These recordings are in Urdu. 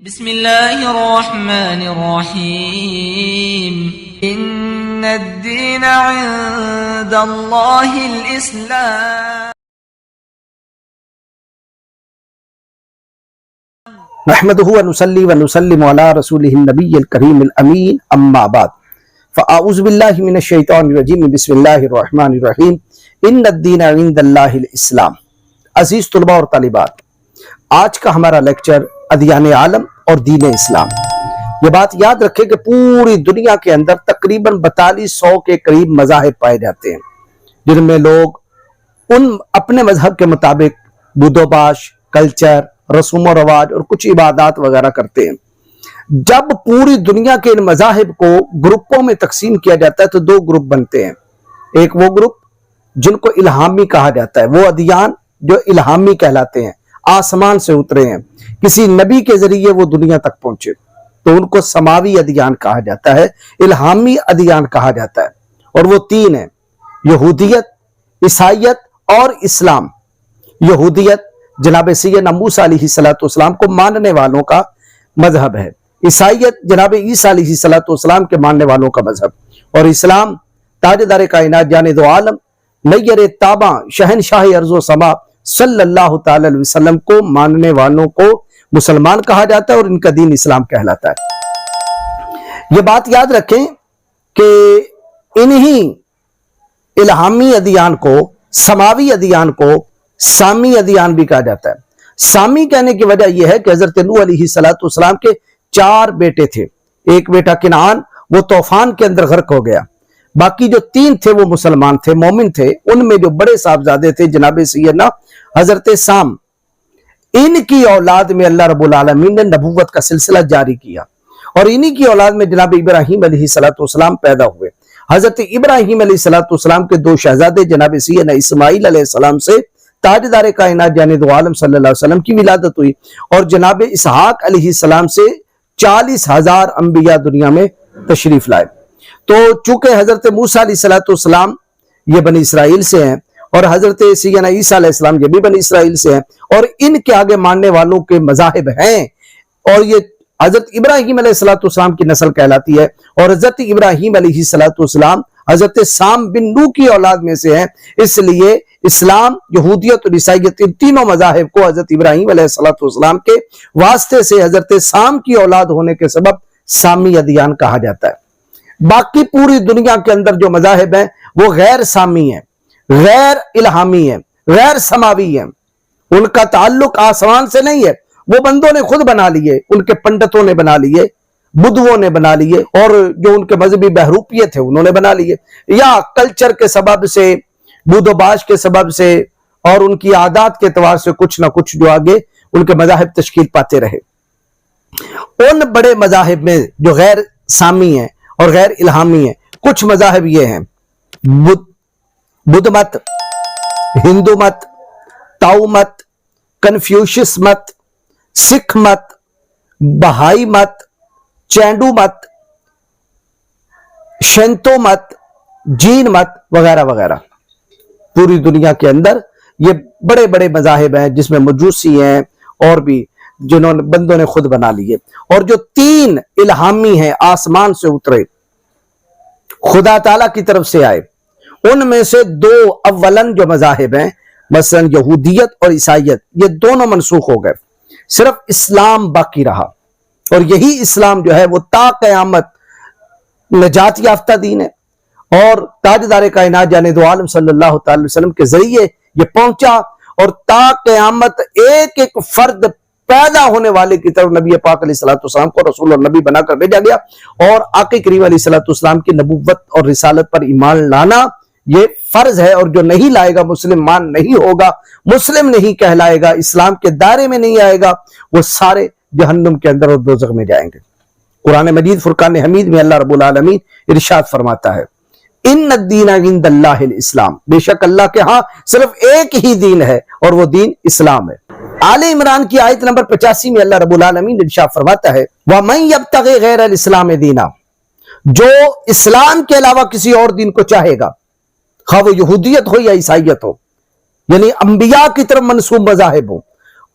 بسم اللہ الرحمن الرحیم ان الدین عند اللہ الاسلام نحمده ونصلي ونسلم على رسوله النبي الكريم الامين اما بعد فاعوذ بالله من الشیطان الرجیم بسم اللہ الرحمن الرحیم ان الدین عند اللہ الاسلام۔ عزیز طلباء اور طالبات، آج کا ہمارا لیکچر ادیان عالم اور دین اسلام۔ یہ بات یاد رکھیں کہ پوری دنیا کے اندر تقریباً 4200 کے قریب مذاہب پائے جاتے ہیں، جن میں لوگ ان اپنے مذہب کے مطابق بدوباش، کلچر، رسوم و رواج اور کچھ عبادات وغیرہ کرتے ہیں۔ جب پوری دنیا کے ان مذاہب کو گروپوں میں تقسیم کیا جاتا ہے تو دو گروپ بنتے ہیں۔ ایک وہ گروپ جن کو الہامی کہا جاتا ہے، وہ ادیان جو الہامی کہلاتے ہیں، آسمان سے اترے ہیں، کسی نبی کے ذریعے وہ دنیا تک پہنچے، تو ان کو سماوی ادیان کہا جاتا ہے، الہامی ادیان کہا جاتا ہے۔ اور وہ تین ہیں: یہودیت، عیسائیت اور اسلام۔ یہودیت جناب سیدنا موسیٰ علیہ السلام کو ماننے والوں کا مذہب ہے، عیسائیت جناب عیسیٰ علیہ السلام کے ماننے والوں کا مذہب، اور اسلام تاجدار کائنات جانے دو عالم نیر تاباں شہنشاہ ارض و سما صلی اللہ تعالی علیہ وسلم کو ماننے والوں کو مسلمان کہا جاتا ہے، اور ان کا دین اسلام کہلاتا ہے۔ یہ بات یاد رکھیں کہ انہی الہامی ادیان کو، سماوی ادیان کو سامی ادیان بھی کہا جاتا ہے۔ سامی کہنے کی وجہ یہ ہے کہ حضرت نوح علیہ السلام کے 4 بیٹے تھے۔ ایک بیٹا کنعان، وہ طوفان کے اندر غرق ہو گیا۔ باقی جو 3 تھے وہ مسلمان تھے، مومن تھے۔ ان میں جو بڑے صاحبزادے تھے جناب سیدنا حضرت سام، ان کی اولاد میں اللہ رب العالمین نے نبوت کا سلسلہ جاری کیا، اور انہی کی اولاد میں جناب ابراہیم علیہ السلام پیدا ہوئے۔ حضرت ابراہیم علیہ السلام کے 2 شہزادے جناب سیدنا اسماعیل علیہ السلام سے تاجدار کائنات جانے دو عالم صلی اللہ علیہ وسلم کی ولادت ہوئی، اور جناب اسحاق علیہ السلام سے 40,000 انبیاء دنیا میں تشریف لائے۔ تو چونکہ حضرت موسیٰ علیہ السلام یہ بنی اسرائیل سے ہیں، اور حضرت سیدنا عیسیٰ علیہ السلام یہ بھی بنی اسرائیل سے ہیں، اور ان کے آگے ماننے والوں کے مذاہب ہیں، اور یہ حضرت ابراہیم علیہ السلام کی نسل کہلاتی ہے، اور حضرت ابراہیم علیہ السلام حضرت سام بن نوح کی اولاد میں سے ہیں۔ اس لیے اسلام، یہودیت اور عیسائیت، ان تینوں مذاہب کو حضرت ابراہیم علیہ السلام کے واسطے سے حضرت سام کی اولاد ہونے کے سبب سامی ادیان کہا جاتا ہے۔ باقی پوری دنیا کے اندر جو مذاہب ہیں وہ غیر سامی ہیں، غیر الہامی ہیں، غیر سماوی ہیں۔ ان کا تعلق آسمان سے نہیں ہے، وہ بندوں نے خود بنا لیے، ان کے پنڈتوں نے بنا لیے، بدھووں نے بنا لیے، اور جو ان کے مذہبی بہروپیے تھے انہوں نے بنا لیے، یا کلچر کے سبب سے، بود و باش کے سبب سے، اور ان کی عادات کے اعتبار سے کچھ نہ کچھ جو آگے ان کے مذاہب تشکیل پاتے رہے۔ ان بڑے مذاہب میں جو غیر سامی ہیں اور غیر الہامی ہیں، کچھ مذاہب یہ ہیں: بدھ مت، ہندو مت، تاؤ مت، کنفیوشس مت، سکھ مت، بہائی مت، چینڈو مت، شنتو مت، جین مت وغیرہ وغیرہ۔ پوری دنیا کے اندر یہ بڑے بڑے مذاہب ہیں، جس میں مجوسی ہیں اور بھی جنہوں نے بندوں نے خود بنا لیے۔ اور جو 3 الہامی ہیں، آسمان سے اترے، خدا تعالیٰ کی طرف سے آئے، ان میں سے 2 اولن جو مذاہب ہیں، مثلا یہودیت اور عیسائیت، یہ دونوں منسوخ ہو گئے، صرف اسلام باقی رہا، اور یہی اسلام جو ہے وہ تا قیامت نجات یافتہ دین ہے، اور تاجدار کائنات جانے دو عالم صلی اللہ تعالی وسلم کے ذریعے یہ پہنچا، اور تا قیامت ایک ایک فرد پیدا ہونے والے کی طرف نبی پاک علیہ السلام کو رسول اور نبی بنا کر بھیجا گیا، اور آقا کریم علیہ السلام کی نبوت اور رسالت پر ایمان لانا یہ فرض ہے، اور جو نہیں لائے گا مسلمان نہیں ہوگا، مسلم نہیں کہلائے گا، اسلام کے دائرے میں نہیں آئے گا، وہ سارے جہنم کے اندر اور دوزخ میں جائیں گے۔ قرآن مجید فرقان حمید میں اللہ رب العالمین ارشاد فرماتا ہے: ان الدین عند اللہ الاسلام، بے شک اللہ کے ہاں صرف ایک ہی دین ہے، اور وہ دین اسلام ہے۔ آل عمران کی آیت نمبر 85 میں اللہ رب العالمین ارشاد فرماتا ہے: وَمَن يَبْتَغِ غَيْرَ الْإِسْلَامِ دِينًا، جو اسلام کے علاوہ کسی اور دین کو چاہے گا، خواہ وہ یہودیت ہو یا عیسائیت ہو، یعنی انبیاء کی طرف منسوب مذاہب ہو،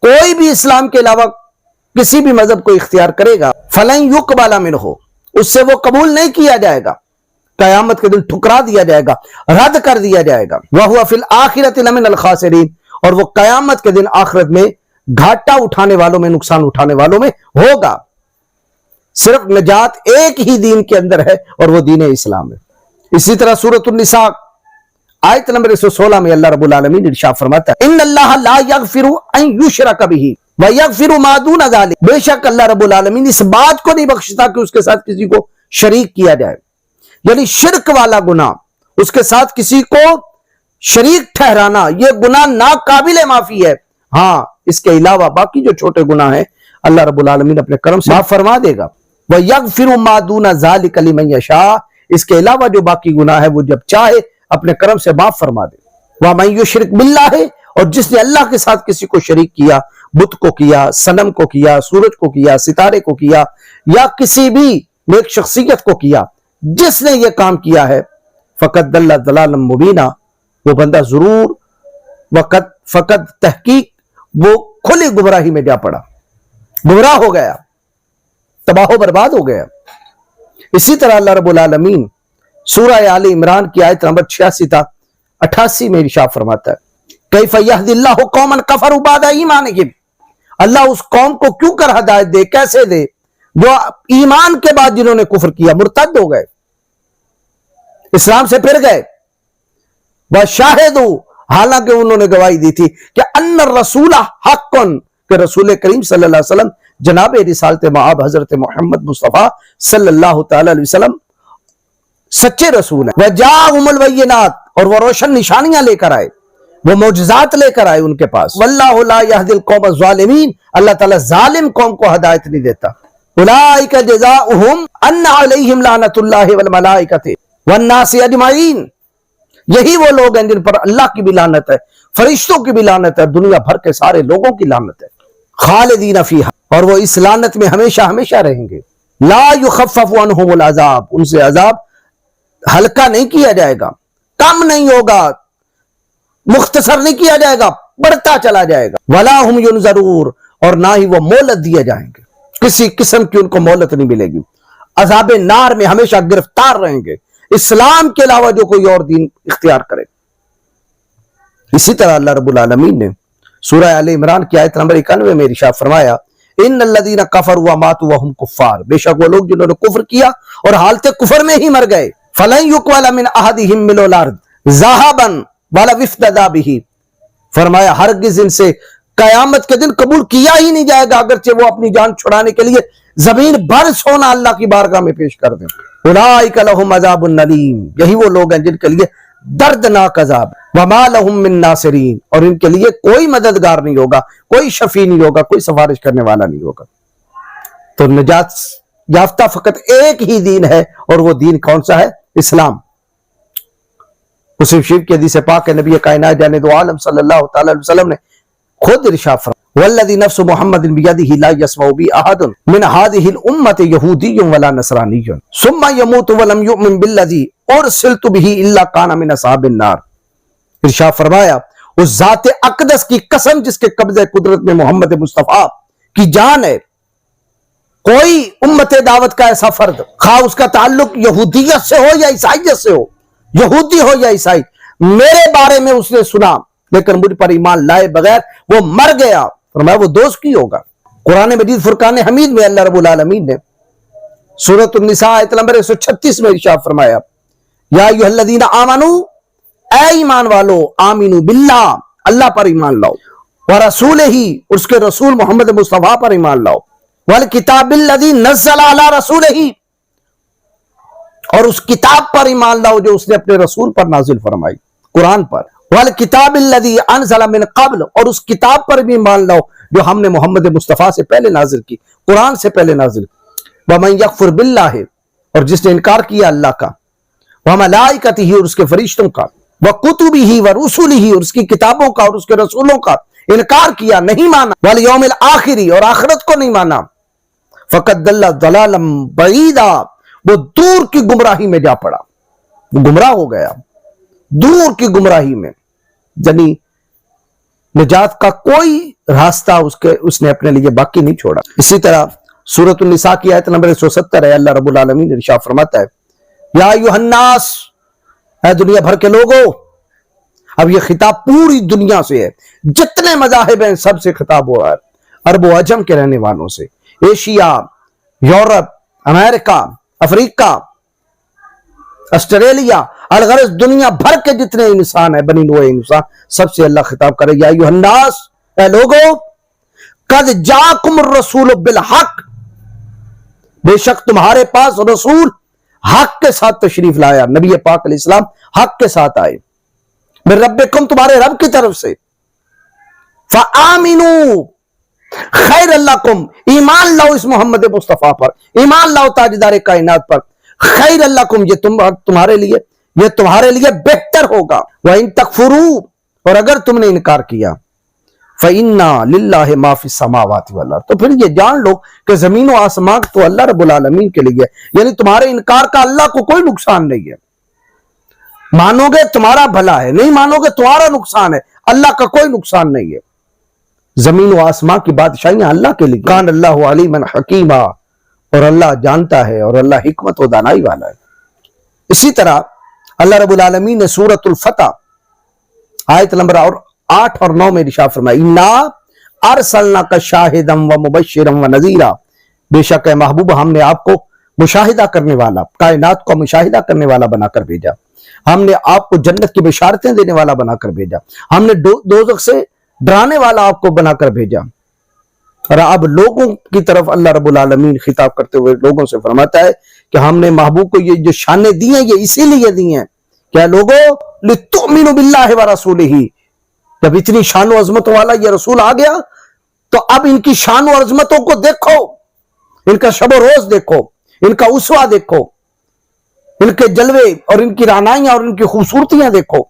کوئی بھی اسلام کے علاوہ کسی بھی مذہب کو اختیار کرے گا فلن یقبل منہ، اس سے وہ قبول نہیں کیا جائے گا، قیامت کے دن ٹھکرا دیا جائے گا، رد کر دیا جائے گا۔ وَهُوَ فِي الْآخِرَةِ لَمِنَ الْخَاسِرِينَ، اور وہ قیامت کے دن آخرت میں گھاٹا اٹھانے والوں میں، نقصان اٹھانے والوں میں ہوگا۔ صرف نجات ایک ہی دین کے اندر ہے اور وہ دین اسلام ہے۔ اسی طرح سورۃ النساء آیت نمبر 116 میں اللہ رب العالمین ارشاد فرماتا ہے ان اللہ لا یغفر ان یشرک بہ ویغفر ما دون ذلک، بے شک اللہ رب العالمین اس بات کو نہیں بخشتا کہ اس کے ساتھ کسی کو شریک کیا جائے، یعنی شرک والا گناہ، اس کے ساتھ کسی کو شریک ٹھہرانا، یہ گناہ ناقابل معافی ہے۔ ہاں اس کے علاوہ باقی جو چھوٹے گناہ ہیں اللہ رب العالمین اپنے کرم سے معاف فرما دے گا۔ وَيَغْفِرُ مَا دُونَ ذَلِكَ لِمَن يَشَاءُ، اس کے علاوہ جو باقی گناہ ہے وہ جب چاہے اپنے کرم سے معاف فرما دے۔ وَمَن يُشْرِكْ بِاللَّهِ، اور جس نے اللہ کے ساتھ کسی کو شریک کیا، بت کو کیا، صنم کو کیا، سورج کو کیا، ستارے کو کیا، یا کسی بھی نیک شخصیت کو کیا، جس نے یہ کام کیا ہے فَقَدْ ضَلَّ ضَلَالًا مُبِينًا، وہ بندہ ضرور فقط تحقیق وہ کھلی گمراہی میں جا پڑا، گمراہ ہو گیا، تباہ و برباد ہو گیا۔ اسی طرح اللہ رب العالمین سورہ آل عمران کی آیت نمبر 86 تا 88 میں ارشاد فرماتا ہے کیف یہدی اللہ قوما کفروا بعد ایمانہم، اللہ اس قوم کو کیوں کر ہدایت دے، کیسے دے، جو ایمان کے بعد جنہوں نے کفر کیا، مرتد ہو گئے، اسلام سے پھر گئے۔ وشاہدوا، حالانکہ انہوں نے گواہی دی تھی کہ ان الرسول حق، کہ رسول کریم صلی اللہ علیہ وسلم جناب رسالت مآب حضرت محمد مصطفیٰ صلی اللہ تعالی علیہ وسلم سچے رسول ہیں۔ وجاءہم البینات، اور وہ روشن نشانیاں لے کر آئے، وہ معجزات لے کر آئے ان کے پاس۔ واللہ لا یہدی القوم الظالمین، اللہ تعالیٰ ظالم قوم کو ہدایت نہیں دیتا۔ اولئک جزاؤہم ان علیہم لعنۃ اللہ والملائکۃ والناس اجمعین، یہی وہ لوگ ہیں جن پر اللہ کی بھی لعنت ہے، فرشتوں کی بھی لعنت ہے، دنیا بھر کے سارے لوگوں کی لعنت ہے۔ خالدین فیہا، اور وہ اس لعنت میں ہمیشہ ہمیشہ رہیں گے۔ لا یخفف عنہم العذاب، ان سے عذاب ہلکا نہیں کیا جائے گا، کم نہیں ہوگا، مختصر نہیں کیا جائے گا، بڑھتا چلا جائے گا۔ ولا ہم ینظرون، اور نہ ہی وہ مہلت دیے جائیں گے، کسی قسم کی ان کو مہلت نہیں ملے گی، عذاب نار میں ہمیشہ گرفتار رہیں گے اسلام کے علاوہ جو کوئی اور دین اختیار کرے۔ اسی طرح اللہ رب العالمین نے سورہ آل عمران کی آیت نمبر 91 میں ارشاد فرمایا ان الذین کفروا وماتوا وهم کفار، بے شک وہ لوگ جنہوں نے کفر کیا اور حالت کفر میں ہی مر گئے، فلن یقبل من احدهم ملء الارض ذهبا ولا افتدى به، فرمایا ہرگز ان سے قیامت کے دن قبول کیا ہی نہیں جائے گا اگرچہ وہ اپنی جان چھڑانے کے لیے زمین بھر سونا اللہ کی بارگاہ میں پیش کر دیں۔ اولئک لهم عذاب الیم، یہی وہ لوگ ہیں جن کے لیے دردناک عذاب۔ وما لهم من ناصرین، اور ان کے لیے کوئی مددگار نہیں ہوگا، کوئی شفیع نہیں ہوگا، کوئی سفارش کرنے والا نہیں ہوگا۔ تو نجات یافتہ فقط ایک ہی دین ہے، اور وہ دین کون سا ہے؟ اسلام۔ مسلم شریف کی حدیث پاک ہے، نبی کائنات جانے دو عالم صلی اللہ تعالی علیہ وسلم نے خود ارشاد فرمایا والذی نفس محمد بیدہ لا یسمع بی احد من هذه الامة یہودی ولا نصرانی ثم یموت ولم یؤمن بالذی ارسلت به الا کان من اصحاب النار۔ ارشاد فرمایا اس ذات اقدس کی قسم جس کے قبضہ قدرت میں محمد مصطفیٰ کی جان ہے، کوئی امت دعوت کا ایسا فرد، خواہ اس کا تعلق یہودیت سے ہو یا عیسائیت سے ہو، یہودی ہو یا عیسائی، میرے بارے میں اس نے سنا لیکن مجھ پر ایمان لائے بغیر وہ مر گیا، فرمایا وہ دوست کی ہوگا۔ قرآن مجید فرقان حمید میں اللہ رب العالمین نے سورۃ النساء آیت نمبر 136 میں ارشاد فرمایا یا ایھا الذین آمنوا، اے ایمان والو، آمنوا باللہ، اللہ پر ایمان لاؤ، ورسولہ، اس کے رسول محمد مصطفیٰ پر ایمان لاؤ، والکتاب الذی نزل علی رسولہ، اور اس کتاب پر ایمان لاؤ جو اس نے اپنے رسول پر نازل فرمائی، قرآن پر، والکتاب الذی انزل من قبل، اور اس کتاب پر بھی ایمان لاؤ جو ہم نے محمد مصطفیٰ سے پہلے نازل کی، قرآن سے پہلے نازل کی۔ ومن یکفر باللہ، اور جس نے انکار کیا اللہ کا، وملائکتہ، اور اس کے فرشتوں کا، وکتبہ ورسلہ، اور اس کی کتابوں کا اور اس کے رسولوں کا انکار کیا، نہیں مانا، والیوم الآخر، اور آخرت کو نہیں مانا، فقد ضل ضلالا بعیدا، وہ دور کی گمراہی میں جا پڑا، وہ گمراہ ہو گیا دور کی گمراہی میں، یعنی نجات کا کوئی راستہ اس نے اپنے لیے باقی نہیں چھوڑا۔ اسی طرح سورۃ النساء کی آیت نمبر 170 ہے، اللہ رب العالمین نے ارشاد فرماتا ہے یا ایھا الناس، اے دنیا بھر کے لوگوں۔ اب یہ خطاب پوری دنیا سے ہے، جتنے مذاہب ہیں سب سے خطاب ہوا ہے، عرب و عجم کے رہنے والوں سے، ایشیا، یورپ، امریکہ، افریقہ، آسٹریلیا، الغرض دنیا بھر کے جتنے انسان ہیں، بنی نوع انسان، سب سے اللہ خطاب کرے یا ایھا الناس، اے لوگو، قد جاکم الرسول بالحق، بے شک تمہارے پاس رسول حق کے ساتھ تشریف لایا، نبی پاک علیہ السلام حق کے ساتھ آئے، من ربکم، تمہارے رب کی طرف سے، فآمنوا خیر لکم، ایمان لاؤ اس محمد مصطفیٰ پر، ایمان لاؤ تاجدار کائنات پر، خیر لکم، یہ تمہارے لیے بہتر ہوگا، وَإِن تَكْفُرُوا، اور اگر تم نے انکار کیا، فَإِنَّا لِلَّهِ مَا فِي السَّمَاوَاتِ وَالْأَرْضِ، تو پھر یہ جان لو کہ زمین و آسمان تو اللہ رب العالمین کے لیے، یعنی تمہارے انکار کا اللہ کو کوئی نقصان نہیں ہے، مانو گے تمہارا بھلا ہے، نہیں مانو گے تمہارا نقصان ہے، اللہ کا کوئی نقصان نہیں ہے۔ زمین و آسمان کی بادشاہیاں اللہ کے لیے، کان اللہ علیما حکیما، اور اللہ جانتا ہے اور اللہ حکمت و دانائی والا ہے۔ اسی طرح اللہ رب العالمین نے سورۃ الفتح آیت نمبر 8 اور 9 میں ارشاد فرمایا انا ارسلناک شاہدا ومبشرا ونذیرا، بے شک اے محبوب ہم نے آپ کو مشاہدہ کرنے والا، کائنات کو مشاہدہ کرنے والا بنا کر بھیجا، ہم نے آپ کو جنت کی بشارتیں دینے والا بنا کر بھیجا، ہم نے دوزخ سے ڈرانے والا آپ کو بنا کر بھیجا۔ اور اب لوگوں کی طرف اللہ رب العالمین خطاب کرتے ہوئے لوگوں سے فرماتا ہے کہ ہم نے محبوب کو یہ جو شانیں دی ہیں یہ اسی لیے دی ہیں کہ لوگوں لتؤمنوا باللہ ورسولہ، جب اتنی شان و عظمتوں والا یہ رسول آ گیا تو اب ان کی شان و عظمتوں کو دیکھو، ان کا شب و روز دیکھو، ان کا اسوہ دیکھو، ان کے جلوے اور ان کی رعنائیاں اور ان کی خوبصورتیاں دیکھو،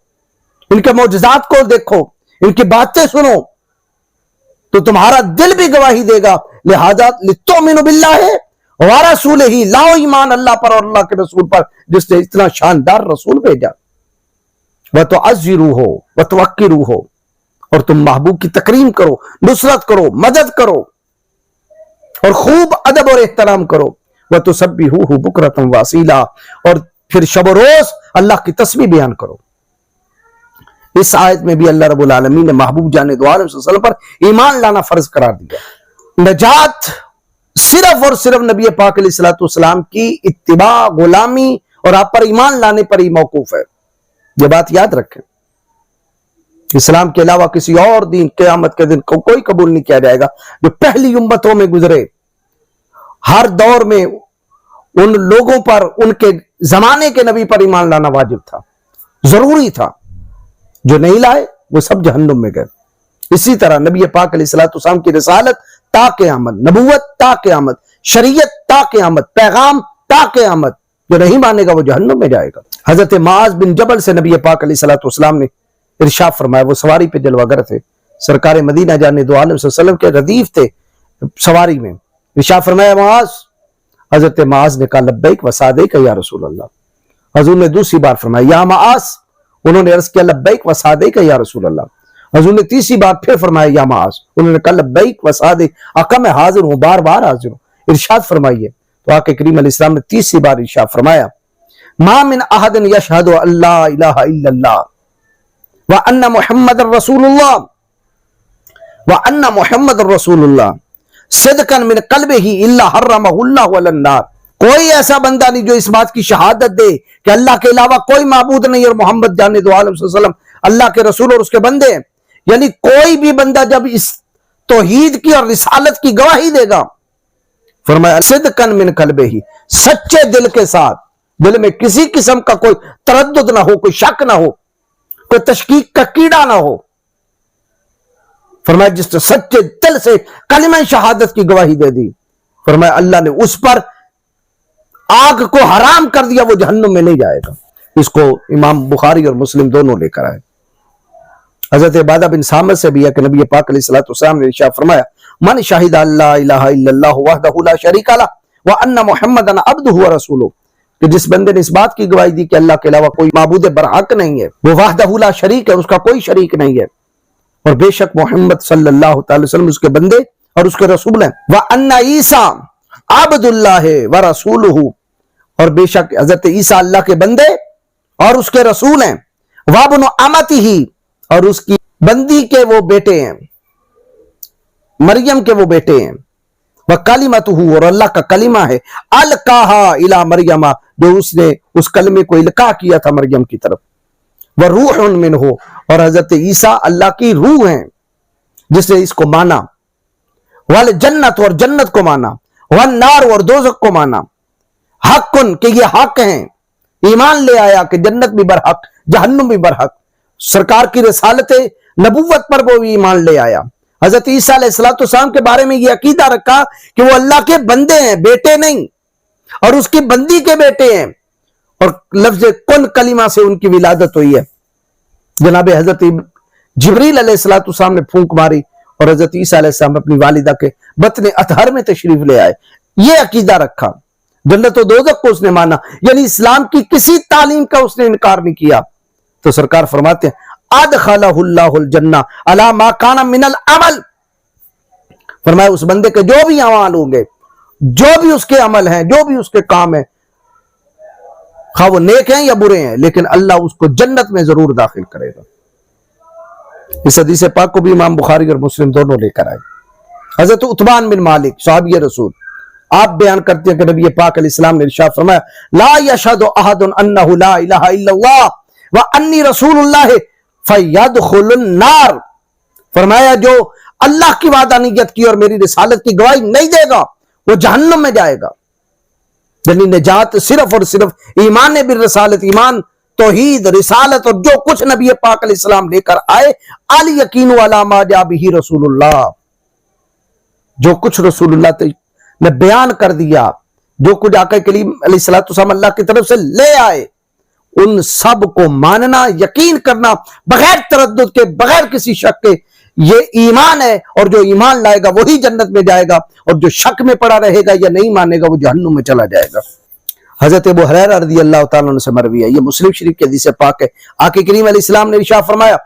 ان کے معجزات کو دیکھو، ان کی باتیں سنو، تو تمہارا دل بھی گواہی دے گا، لہذا لتؤمنوا باللہ ورسولہ، لاؤ ایمان اللہ پر اور اللہ کے رسول پر جس نے اتنا شاندار رسول بھیجا، وتعزروہ وتوقروہ، اور تم محبوب کی تکریم کرو، نصرت کرو، مدد کرو اور خوب ادب اور احترام کرو، وتسبحوہ بکرۃ واصیلا، اور پھر شب و روز اللہ کی تسبیح بیان کرو۔ اس آیت میں بھی اللہ رب العالمین نے محبوب جان دو عالم صلی اللہ علیہ وسلم پر ایمان لانا فرض قرار دیا۔ نجات صرف اور صرف نبی پاک علیہ الصلوۃ والسلام کی اتباع، غلامی اور آپ پر ایمان لانے پر ہی موقوف ہے، یہ بات یاد رکھیں۔ اسلام کے علاوہ کسی اور دین قیامت کے دن کو کوئی قبول نہیں کیا جائے گا۔ جو پہلی امتوں میں گزرے، ہر دور میں ان لوگوں پر، ان کے زمانے کے نبی پر ایمان لانا واجب تھا، ضروری تھا، جو نہیں لائے وہ سب جہنم میں گئے۔ اسی طرح نبی پاک علیہ الصلوۃ والسلام کی رسالت تا قیامت، نبوت تا قیامت، شریعت تا قیامت، پیغام تا قیامت، جو نہیں مانے گا وہ جہنم میں جائے گا۔ حضرت معاذ بن جبل سے نبی پاک علیہ الصلوۃ والسلام نے ارشاد فرمایا، وہ سواری پہ جلوہ گر تھے، سرکار مدینہ جان دو عالم صلی اللہ علیہ وسلم کے ردیف تھے سواری میں، ارشاد فرمایا معاذ، حضرت معاذ نے کہا لبیک وسعدیک یا رسول اللہ، حضور نے دوسری بار فرمایا یا معاذ، انہوں نے عرض کیا لبیک وسعدیک یا رسول اللہ، حضور نے تیسری بار پھر فرمایا یا معاذ، انہوں نے کہا لبیک وسعدیک، آقا میں حاضر ہوں، بار بار حاضر ہوں، ارشاد فرمائیے۔ تو آقا کریم علیہ السلام نے تیسری بار ارشاد فرمایا ما من احد یشہد ان لا الہ الا اللہ وان محمد رسول اللہ وان محمد رسول اللہ صدقا من قلبہ الا حرمہ اللہ علی النار، کوئی ایسا بندہ نہیں جو اس بات کی شہادت دے کہ اللہ کے علاوہ کوئی معبود نہیں اور محمد جان دو عالم صلی اللہ علیہ وسلم اللہ کے رسول اور اس کے بندے ہیں، یعنی کوئی بھی بندہ جب اس توحید کی اور رسالت کی گواہی دے گا، فرمایا صدقا من قلبہ، سچے دل کے ساتھ، دل میں کسی قسم کا کوئی تردد نہ ہو، کوئی شک نہ ہو، کوئی تشکیک کا کیڑا نہ ہو، فرمایا جس نے سچے دل سے کلمہ شہادت کی گواہی دے دی، فرمایا اللہ نے اس پر آگ کو حرام کر دیا، وہ جہنم میں نہیں جائے گا۔ اس کو امام بخاری اور مسلم دونوں لے کر آئے۔ حضرت عبادہ بن سامت سے بھی ہے کہ نبی پاک علیہ الصلوۃ والسلام نے ارشاد فرمایا من شہد اللہ الہ الا اللہ وحدہ لا شریک لہ وان محمدا عبدہ ورسولہ، کہ جس بندے نے اس بات کی گواہی دی کہ اللہ کے علاوہ کوئی معبود برحق نہیں ہے، وہ وحدہ لا شریک ہے، اس کا کوئی شریک نہیں ہے، اور بے شک محمد صلی اللہ تعالی وسلم اس کے بندے اور اس کے رسول ہیں. وَأَنَّ عِيسَىٰ عَبْدُ اللَّهِ وَرَسُولُهُ، اور بے شک حضرت عیسیٰ اللہ کے بندے اور اس کے رسول ہیں. وَابْنُ أَمَتِهِ، اور اس کی بندی کے وہ بیٹے ہیں، مریم کے وہ بیٹے ہیں. وَكَلِمَتُهُ، اور اللہ کا کلمہ ہے. أَلْقَاهَا إِلَى مَرْيَمَ، جو اس نے اس کلمے کو القاء کیا تھا مریم کی طرف. وَرُوحٌ مِّنْهُ، اور حضرت عیسیٰ اللہ کی روح ہیں، جس نے اس کو مانا. وَالْجَنَّةُ، اور جنت کو مانا. وَالنَّارُ، اور دوزخ کو مانا. حقٌ، کہ یہ حق ہیں. ایمان لے آیا کہ جنت بھی برحق، جہنم بھی برحق. سرکار کی رسالت نبوت پر وہ بھی ایمان لے آیا. حضرت عیسیٰ علیہ السلام کے بارے میں یہ عقیدہ رکھا کہ وہ اللہ کے بندے ہیں، بیٹے نہیں، اور اس کی بندی کے بیٹے ہیں. اور لفظ کن کلمہ سے ان کی ولادت ہوئی ہے. جناب حضرت جبریل علیہ السلام نے پھونک ماری اور حضرت عیسیٰ علیہ السلام اپنی والدہ کے بطن اطہر میں تشریف لے آئے. یہ عقیدہ رکھا. جنت و دوزخ کو اس نے مانا، یعنی اسلام کی کسی تعلیم کا اس نے انکار نہیں کیا. تو سرکار فرماتے ہیں ادخلہ اللہ الجنہ علی ما کان من العمل، فرمایا اس بندے کے جو بھی اعمال ہوں گے، جو بھی اس کے عمل ہیں، جو بھی اس کے کام ہیں، خواہ وہ نیک ہیں یا برے ہیں، لیکن اللہ اس کو جنت میں ضرور داخل کرے گا. اس حدیث پاک کو بھی امام بخاری اور مسلم دونوں لے کر آئے. حضرت عتبان بن مالک صحابی رسول، آپ بیان کرتے ہیں کہ نبی پاک علیہ السلام نے ارشاد فرمایا لا یشہد احد انہ لا الہ الا اللہ وانی رسول اللہ فیدخل النار، فرمایا جو اللہ کی وحدانیت کی اور میری رسالت کی گواہی نہیں دے گا وہ جہنم میں جائے گا. یعنی نجات صرف اور صرف ایمان بالرسالت، ایمان توحید رسالت اور جو کچھ نبی پاک علیہ السلام لے کر آئے، علی یقین علی ما جاء بہ رسول اللہ، جو کچھ رسول اللہ نے بیان کر دیا، جو کچھ آقا کریم علیہ السلام اللہ کی طرف سے لے آئے، ان سب کو ماننا، یقین کرنا بغیر تردد کے، بغیر کسی شک کے. یہ ایمان ہے، اور جو ایمان لائے گا وہی جنت میں جائے گا، اور جو شک میں پڑا رہے گا یا نہیں مانے گا وہ جہنم میں چلا جائے گا. حضرت ابو ہریرہ رضی اللہ تعالیٰ عنہ سے مروی ہے، یہ مسلم شریف کی حدیث پاک ہے. آقا کریم علیہ السلام نے ارشاد فرمایا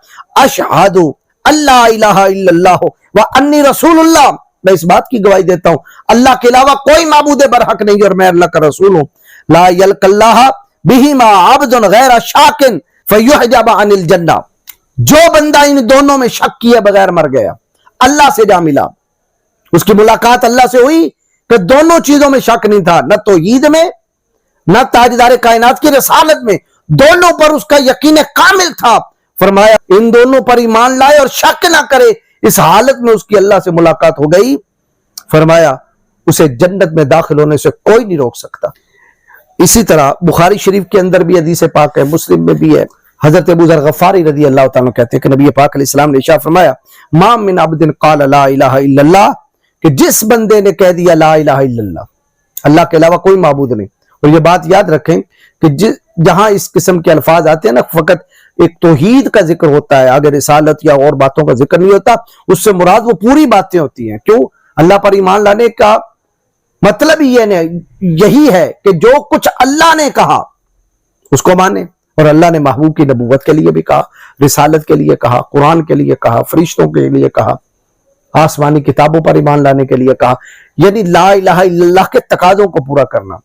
اشہد اللہ الہ الا اللہ وانی رسول اللہ، میں اس بات کی گواہی دیتا ہوں اللہ کے علاوہ کوئی معبود برحق نہیں اور میں اللہ کا رسول ہوں. لا یلق اللہ بہما عبد غیر شاک فیحجب عن الجنہ، جو بندہ ان دونوں میں شک کیے بغیر مر گیا، اللہ سے جا ملا، اس کی ملاقات اللہ سے ہوئی کہ دونوں چیزوں میں شک نہیں تھا، نہ توحید میں نہ تاجدار کائنات کی رسالت میں، دونوں پر اس کا یقین کامل تھا. فرمایا ان دونوں پر ایمان لائے اور شک نہ کرے، اس حالت میں اس کی اللہ سے ملاقات ہو گئی، فرمایا اسے جنت میں داخل ہونے سے کوئی نہیں روک سکتا. اسی طرح بخاری شریف کے اندر بھی حدیث پاک ہے، مسلم میں بھی ہے. حضرت ابو ذر غفاری رضی اللہ تعالیٰ کہتے ہیں کہ نبی پاک علیہ السلام نے ارشاد فرمایا ما من عبد قال لا الہ الا اللہ، کہ جس بندے نے کہہ دیا لا الہ الا اللہ، اللہ کے علاوہ کوئی معبود نہیں. اور یہ بات یاد رکھیں کہ جہاں اس قسم کے الفاظ آتے ہیں نا، فقط ایک توحید کا ذکر ہوتا ہے، اگر رسالت یا اور باتوں کا ذکر نہیں ہوتا، اس سے مراد وہ پوری باتیں ہوتی ہیں. کیوں؟ اللہ پر ایمان لانے کا مطلب یہی ہے کہ جو کچھ اللہ نے کہا اس کو مانے، اور اللہ نے محبوب کی نبوت کے لیے بھی کہا، رسالت کے لیے کہا، قرآن کے لیے کہا، فرشتوں کے لیے کہا، آسمانی کتابوں پر ایمان لانے کے لیے کہا. یعنی لا الہ الا اللہ کے تقاضوں کو پورا کرنا.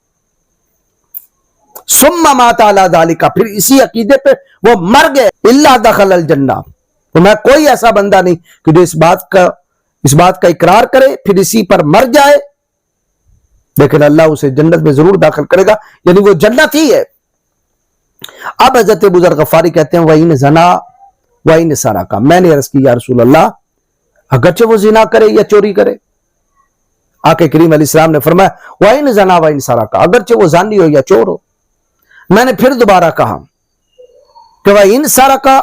ثم مات علی ذالک، پھر اسی عقیدے پہ وہ مر گئے، الا دخل الجنہ، تو میں کوئی ایسا بندہ نہیں کہ جو اس بات کا اقرار کرے پھر اسی پر مر جائے لیکن اللہ اسے جنت میں ضرور داخل کرے گا، یعنی وہ جنت ہی ہے. اب حضرت ابو ذر غفاری کہتے ہیں وَإِنْ زَنَا وَإِنْ سَرَقَ، میں نے عرض کی یا رسول اللہ اگرچہ وہ زنا کرے یا چوری کرے. آقا کریم علیہ السلام نے فرمایا وَإِنْ زَنَا وَإِنْ سَرَقَ، اگرچہ وہ زانی ہو یا چور ہو. میں نے پھر دوبارہ کہا کہ وَإِنْ سَرَقَ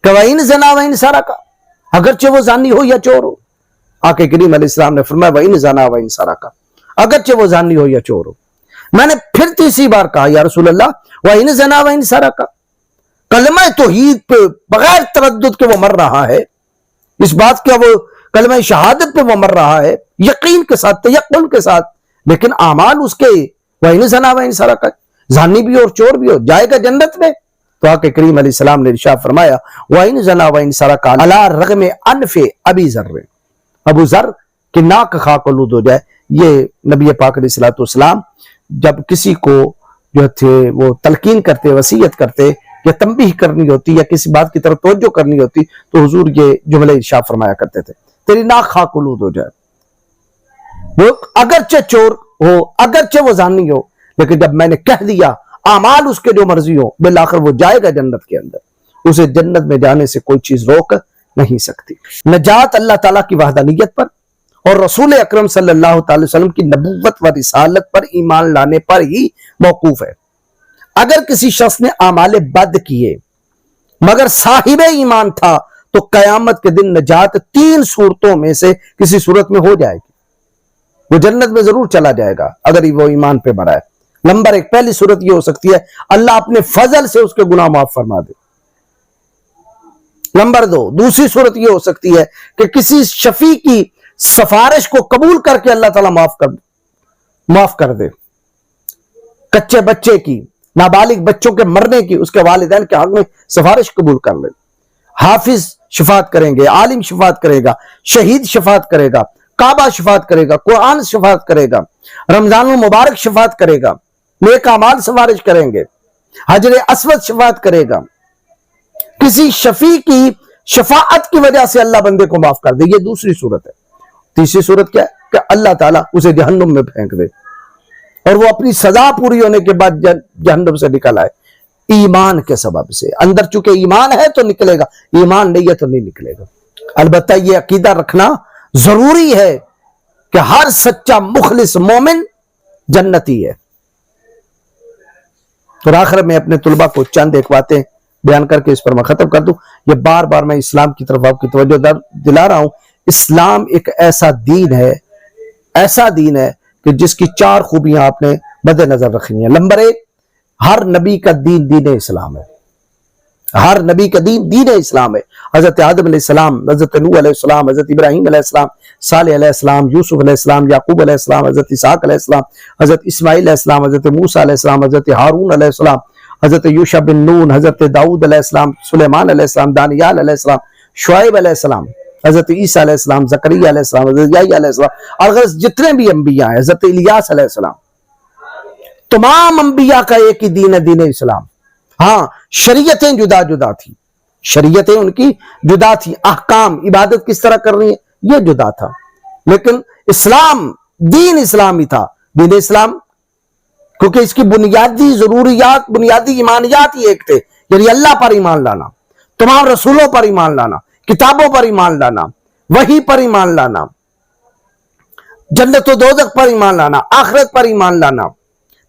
کہ وَإِنْ زَنَا وَإِنْ سَرَقَ، اگرچہ وہ زانی ہو یا چور ہو. آقا کریم علیہ السلام نے فرمایا وَإِنْ زَنَا وَإِنْ سَرَقَ، اگرچہ وہ زانی ہو یا چور ہو. میں نے پھر تیسری بار کہا یا رسول اللہ وَإِنْ زَنَا وَإِنْ سَرَقَ، کلمہ توحید پہ بغیر تردد کے وہ مر رہا ہے، اس بات کا وہ کلمہ شہادت پہ وہ مر رہا ہے یقین کے ساتھ، تیقن کے ساتھ، لیکن اعمال اس کے وَإِنْ زَنَا وَإِنْ سَرَقَ، زانی بھی ہو اور چور بھی ہو، جائے گا جنت میں. تو آقا کریم علیہ السلام نے ارشاد فرمایا وَإِن زَنَا وَإِن سَرَقَ عَلَىٰ رَغْمِ أَنْفِ أَبِي ذَرٍ، ابو ذر کہ ناک خاک آلود ہو جائے. یہ نبی پاک علیہ السلام جب کسی کو جو تھے وہ تلقین کرتے، وصیت کرتے یا تنبیہ کرنی ہوتی یا کسی بات کی طرف توجہ کرنی ہوتی تو حضور یہ جملہ ارشاد فرمایا کرتے تھے، تیری ناک خاک آلود ہو جائے. وہ اگرچہ چور ہو، اگرچہ وہ زانی ہو، لیکن جب میں نے کہہ دیا اعمال اس کے جو مرضی ہو، بالآخر وہ جائے گا جنت کے اندر. اسے جنت میں جانے سے کوئی چیز روک نہیں سکتی. نجات اللہ تعالیٰ کی وحدانیت پر اور رسول اکرم صلی اللہ تعالی وسلم کی نبوت و رسالت پر ایمان لانے پر ہی موقوف ہے. اگر کسی شخص نے اعمال بد کیے مگر صاحب ایمان تھا تو قیامت کے دن نجات 3 صورتوں میں سے کسی صورت میں ہو جائے گی. وہ جنت میں ضرور چلا جائے گا اگر وہ ایمان پہ مرا ہے. نمبر 1 پہلی صورت یہ ہو سکتی ہے اللہ اپنے فضل سے اس کے گناہ معاف فرما دے. نمبر 2 دوسری صورت یہ ہو سکتی ہے کہ کسی شفیع کی سفارش کو قبول کر کے اللہ تعالیٰ معاف کر دے. کچے بچے کی، نابالغ بچوں کے مرنے کی اس کے والدین کے حق میں سفارش قبول کر لے. حافظ شفاعت کریں گے، عالم شفاعت کرے گا، شہید شفاعت کرے گا، کعبہ شفاعت کرے گا، قرآن شفاعت کرے گا، رمضان المبارک شفاعت کرے گا، نیک اعمال سفارش کریں گے، حجر اسود شفاعت کرے گا. کسی شفیع کی شفاعت کی وجہ سے اللہ بندے کو معاف کر دے. یہ دوسری صورت ہے. تیسری صورت کیا ہے کہ اللہ تعالیٰ اسے جہنم میں پھینک دے اور وہ اپنی سزا پوری ہونے کے بعد جہنم سے نکل آئے ایمان کے سبب سے. اندر چونکہ ایمان ہے تو نکلے گا، ایمان نہیں ہے تو نہیں نکلے گا. البتہ یہ عقیدہ رکھنا ضروری ہے کہ ہر سچا مخلص مومن جنتی ہے. تو آخر میں اپنے طلبہ کو چند ایک باتیں بیان کر کے اس پر میں ختم کر دوں. یہ بار بار میں اسلام کی طرف آپ کی توجہ دلا رہا ہوں. اسلام ایک ایسا دین ہے کہ جس کی 4 خوبیاں آپ نے مد نظر رکھنی ہیں. نمبر 1 ہر نبی کا دین اسلام ہے. ہر نبی کا دین اسلام ہے. حضرت آدم علیہ السلام، حضرت نوح علیہ السلام، حضرت ابراہیم علیہ السلام، صالح علیہ السلام، یوسف علیہ السلام، یعقوب علیہ السلام، حضرت اسحاق علیہ السلام، حضرت اسماعیل علیہ السلام، حضرت موسیٰ علیہ السلام، حضرت ہارون علیہ السلام، حضرت یوشع بن نون، حضرت داؤد علیہ السلام، سلیمان علیہ السلام، دانیال علیہ السلام، شعیب علیہ السلام، حضرت عیسیٰ علیہ السلام، زکریا علیہ السلام، حضرت یحییٰ علیہ السلام، اور جتنے بھی انبیاء ہیں، حضرت الیاس علیہ السلام. تمام انبیاء کا ایک ہی دین ہے، دین اسلام. ہاں شریعتیں جدا جدا تھی، شریعتیں ان کی جدا تھی، احکام عبادت کس طرح کرنی ہے یہ جدا تھا، لیکن اسلام دین اسلام ہی تھا. دین اسلام کیونکہ اس کی بنیادی ضروریات، بنیادی ایمانیات ہی ایک تھے، یعنی اللہ پر ایمان لانا، تمام رسولوں پر ایمان لانا، کتابوں پر ایمان لانا، وحی پر ایمان لانا، جنت و دوزخ پر ایمان لانا، آخرت پر ایمان لانا،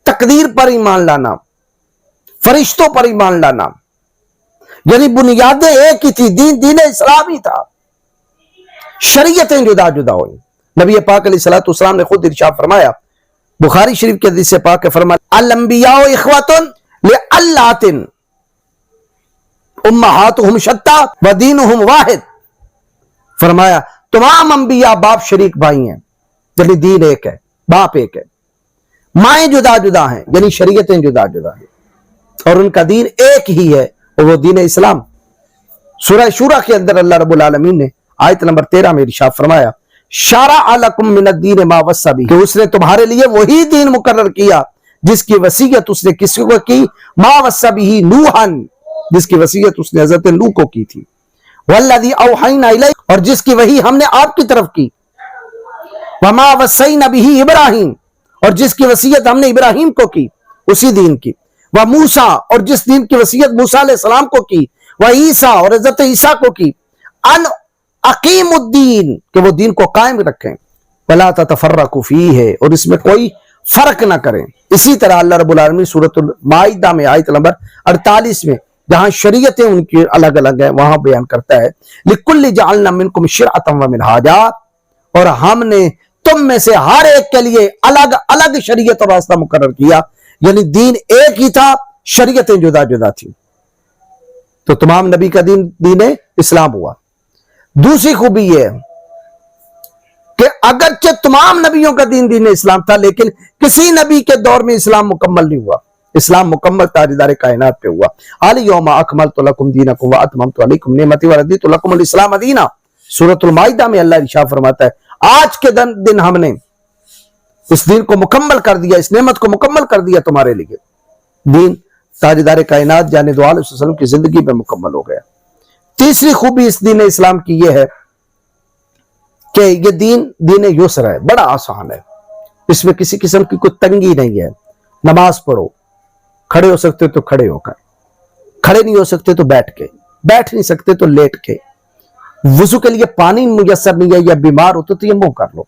تقدیر پر ایمان لانا، فرشتوں پر ایمان لانا. یعنی بنیادیں ایک ہی تھی، دین اسلام ہی تھا، شریعتیں جدا جدا ہوئی. نبی پاک علیہ السلام نے خود ارشاد فرمایا، بخاری شریف کے حدیث پاک ہے، فرمایا الانبیاء اخوۃ لعلات امہاتہم شتیٰ ودینہم واحد. فرمایا تمام انبیاء باپ شریک بھائی ہیں، یعنی دین ایک ہے، باپ ایک ہے، مائیں جدا جدا ہیں، یعنی شریعتیں جدا جدا ہیں، اور ان کا دین ایک ہی ہے اور وہ دین اسلام. سورہ شورى کے اندر اللہ رب العالمین نے آیت نمبر 13 میں ارشاد فرمایا شرع لکم من الدین ما وصى بہ، کہ اس نے تمہارے لیے وہی دین مقرر کیا جس کی وصیت اس نے کسی کو کی، ما وصى بہ نوحا، جس کی وصیت اس نے حضرت نوح کو کی تھی، والذی اوحینا الیک، اور جس کی وحی ہم نے آپ کی طرف کی، وما وصینا بہ ابراہیم، اور جس کی وصیت ہم نے ابراہیم کو کی اسی دین کی، وموسیٰ، اور جس دین کی وصیت موسیٰ علیہ السلام کو کی، وعیسیٰ، اور حضرت عیسیٰ کو کی، ان اقیم الدین، کہ وہ دین کو قائم رکھیں، ولا تتفرقوا فیہ، اور اس میں کوئی فرق نہ کریں. اسی طرح اللہ رب العالمین سورۃ المائدہ میں آیت نمبر 48 میں جہاں شریعتیں ان کی الگ الگ ہیں وہاں بیان کرتا ہے لِكُلِّ جَعَلْنَا مِنْكُمْ شِرْعَةً وَمِنْهَاجًا، اور ہم نے تم میں سے ہر ایک کے لیے الگ الگ شریعت اور راستہ مقرر کیا. یعنی دین ایک ہی تھا، شریعتیں جدا جدا تھی. تو تمام نبی کا دین اسلام ہوا. دوسری خوبی یہ ہے کہ اگرچہ تمام نبیوں کا دین اسلام تھا، لیکن کسی نبی کے دور میں اسلام مکمل نہیں ہوا. اسلام مکمل تاجدار کائنات پہ ہوا. الیوم اکملت لکم دینکم واتممت علیکم نعمتی ورضیت لکم الاسلام دینا. سورۃ المائدہ میں اللہ ارشاد فرماتا ہے آج کے دن ہم نے اس دین کو مکمل کر دیا, اس نعمت کو مکمل کر دیا تمہارے لیے. دین تاجدار کائنات جانے دو علیہ وسلم کی زندگی میں مکمل ہو گیا. تیسری خوبی اس دین اسلام کی یہ ہے کہ یہ دین یسر ہے, بڑا آسان ہے. اس میں کسی قسم کی کوئی تنگی نہیں ہے. نماز پڑھو, کھڑے ہو سکتے تو کھڑے ہو کر, کھڑے نہیں ہو سکتے تو بیٹھ کے, بیٹھ نہیں سکتے تو لیٹ کے, وضو کے لیے پانی میسر نہیں ہے یا بیمار ہو تو تیمم کر لو.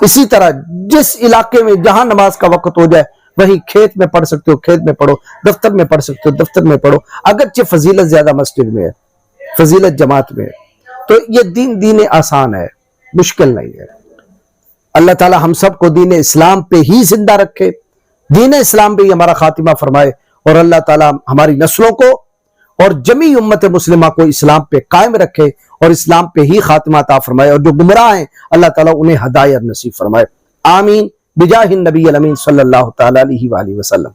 اسی طرح جس علاقے میں جہاں نماز کا وقت ہو جائے وہیں کھیت میں پڑھ سکتے ہو کھیت میں پڑھو, دفتر میں پڑھ سکتے ہو دفتر میں پڑھو. اگرچہ فضیلت زیادہ مسجد میں ہے, فضیلت جماعت میں ہے, تو یہ دین آسان ہے, مشکل نہیں ہے. اللہ تعالی ہم سب کو دین اسلام پہ ہی زندہ رکھے, دین اسلام پہ ہی ہمارا خاتمہ فرمائے, اور اللہ تعالی ہماری نسلوں کو اور جمی امت مسلمہ کو اسلام پہ قائم رکھے اور اسلام پہ ہی خاتمہ عطا فرمائے, اور جو گمراہ ہیں اللہ تعالیٰ انہیں ہدایت نصیب فرمائے. آمین بجاہ النبی الامین صلی اللہ تعالی علیہ وآلہ وسلم.